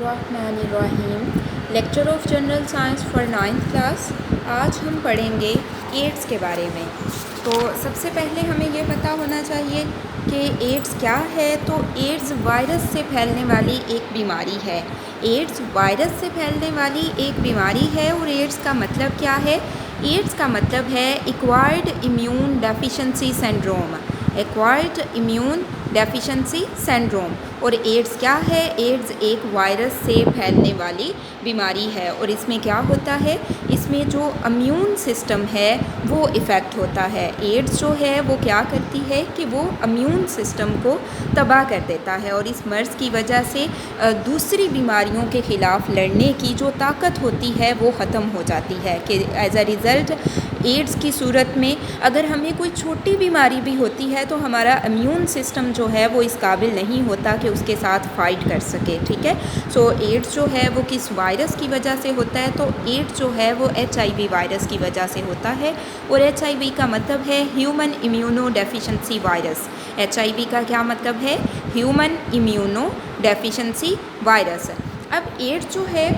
बिस्मिल्लाहिर्रहमानिर्रहीम। Lecture of general science for 9th class. आज हम पढ़ेंगे एड्स के बारे में। तो सबसे पहले हमें ये पता होना चाहिए कि एड्स क्या है। तो एड्स वायरस से फैलने वाली एक बीमारी है। एड्स वायरस से फैलने वाली एक बीमारी है। और एड्स का मतलब क्या है? एड्स का मतलब है acquired immune deficiency syndrome. Acquired immune deficiency syndrome. और एड्स क्या है? एड्स एक वायरस से फैलने वाली बीमारी है। और इसमें क्या होता है? इसमें जो इम्यून सिस्टम है वो इफ़ेक्ट होता है। एड्स जो है वो क्या करती है कि वो इम्यून सिस्टम को तबाह कर देता है। और इस मर्ज़ की वजह से दूसरी बीमारियों के ख़िलाफ़ लड़ने की जो ताकत होती है वो ख़त्म हो जाती है। कि एज़ अ रिज़ल्ट एड्स की सूरत में अगर हमें कोई छोटी बीमारी भी होती है तो हमारा इम्यून सिस्टम जो है वो इस काबिल नहीं होता कि उसके साथ फ़ाइट कर सके। ठीक है। सो एड्स जो है वो किस वायरस की वजह से होता है? तो एड्स जो है वो HIV वायरस की वजह से होता है। और HIV का मतलब है human immuno deficiency virus. HIV का क्या मतलब है? Human immuno deficiency virus. अब एड्स जो है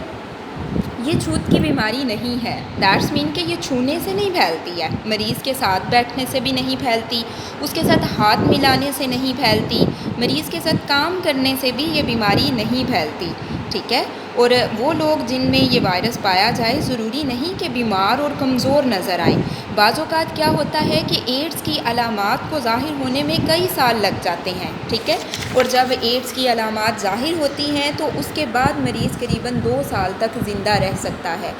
ये छूत की बीमारी नहीं है। दैट्स मीन कि ये छूने से नहीं फैलती है, मरीज़ के साथ बैठने से भी नहीं फैलती, उसके साथ हाथ मिलाने से नहीं फैलती, मरीज़ के साथ काम करने से भी ये बीमारी नहीं फैलती। ठीक है। और वो लोग जिनमें ये वायरस पाया जाए ज़रूरी नहीं कि बीमार और कमज़ोर नज़र आएँ। बाज़ औक़ात क्या होता है कि एड्स की अलामात को ज़ाहिर होने में कई साल लग जाते हैं। ठीक है। और जब एड्स की अलामात ज़ाहिर होती हैं तो उसके बाद मरीज़ करीबन 2 साल तक ज़िंदा रह सकता है।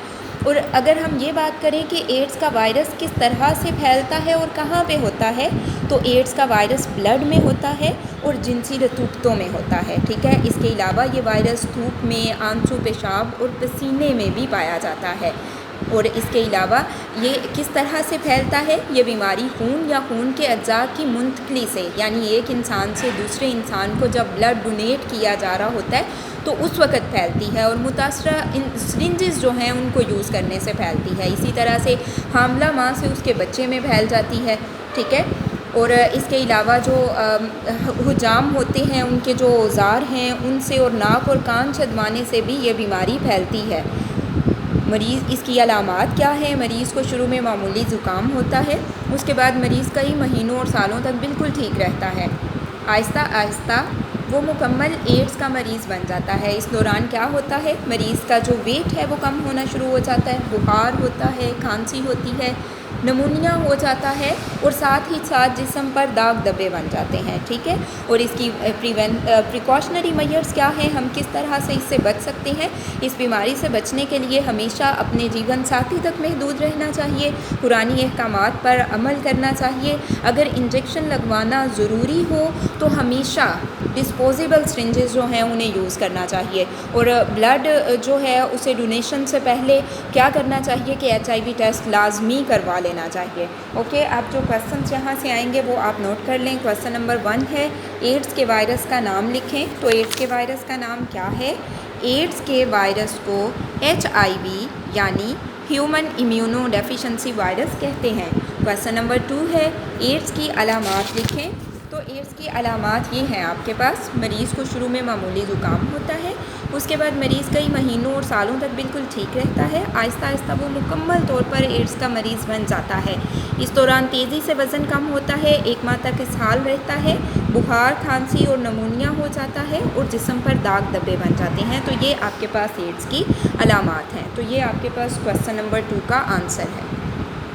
और अगर हम ये बात करें कि एड्स का वायरस किस तरह से फैलता है और कहाँ पे होता है, तो एड्स का वायरस ब्लड में होता है और जिनसी रतूबतों में होता है। ठीक है। इसके अलावा ये वायरस धूप में, आंसू, पेशाब और पसीने में भी पाया जाता है। और इसके अलावा ये किस तरह से फैलता है? ये बीमारी खून या खून के अज्जा की मुंतकली से, यानी एक इंसान से दूसरे इंसान को जब ब्लड डोनेट किया जा रहा होता है तो उस वक़्त फैलती है। और मुतासरा सिरिंजेस जो हैं उनको यूज़ करने से फैलती है। इसी तरह से हामला माँ से उसके बच्चे में फैल जाती है। ठीक है। और इसके अलावा जो हुजाम होते हैं, उनके जो औज़ार हैं उनसे और नाक और कान छदवाने से भी ये बीमारी फैलती है। मरीज़ इसकी अलामात क्या है? मरीज़ को शुरू में मामूली ज़ुकाम होता है, उसके बाद मरीज़ कई महीनों और सालों तक बिल्कुल ठीक रहता है। आहिस्ता आहिस्ता वो मुकम्मल एड्स का मरीज़ बन जाता है। इस दौरान क्या होता है? मरीज़ का जो वेट है वो कम होना शुरू हो जाता है, बुखार होता है, खांसी होती है, नमूनिया हो जाता है और साथ ही साथ जिस्म पर दाग धब्बे बन जाते हैं। ठीक है। और इसकी प्रिकॉशनरी मेजर्स क्या हैं? हम किस तरह से इससे बच सकते हैं? इस बीमारी से बचने के लिए हमेशा अपने जीवन साथी तक महदूद रहना चाहिए, कुरानी अहकामात पर अमल करना चाहिए। अगर इंजेक्शन लगवाना ज़रूरी हो तो हमेशा डिस्पोजेबल सिरिंजेस जो हैं उन्हें यूज़ करना चाहिए। और ब्लड जो है उसे डोनेशन से पहले क्या करना चाहिए कि HIV टेस्ट लाजमी करवा लेना चाहिए। ओके। आप जो क्वेश्चन यहाँ से आएंगे वो आप नोट कर लें। क्वेश्चन नंबर 1 है, एड्स के वायरस का नाम लिखें। तो एड्स के वायरस का नाम क्या है? एड्स के वायरस को HIV यानी ह्यूमन इम्यूनो डेफिशिएंसी वायरस कहते हैं। क्वेश्चन नंबर 2 है, एड्स की अलामात लिखें। तो एड्स की अलामात ये हैं आपके पास। मरीज़ को शुरू में मामूली ज़ुकाम होता है, उसके बाद मरीज़ कई महीनों और सालों तक बिल्कुल ठीक रहता है। आहिस्ता आहिस्ता वो मुकम्मल तौर पर एड्स का मरीज़ बन जाता है। इस दौरान तेज़ी से वज़न कम होता है, 1 माह तक इसहाल रहता है, बुखार, खांसी और नमूनिया हो जाता है और जिस्म पर दाग धब्बे बन जाते हैं। तो ये आपके पास एड्स की अलामात हैं। तो ये आपके पास क्वेश्चन नंबर 2 का आंसर है।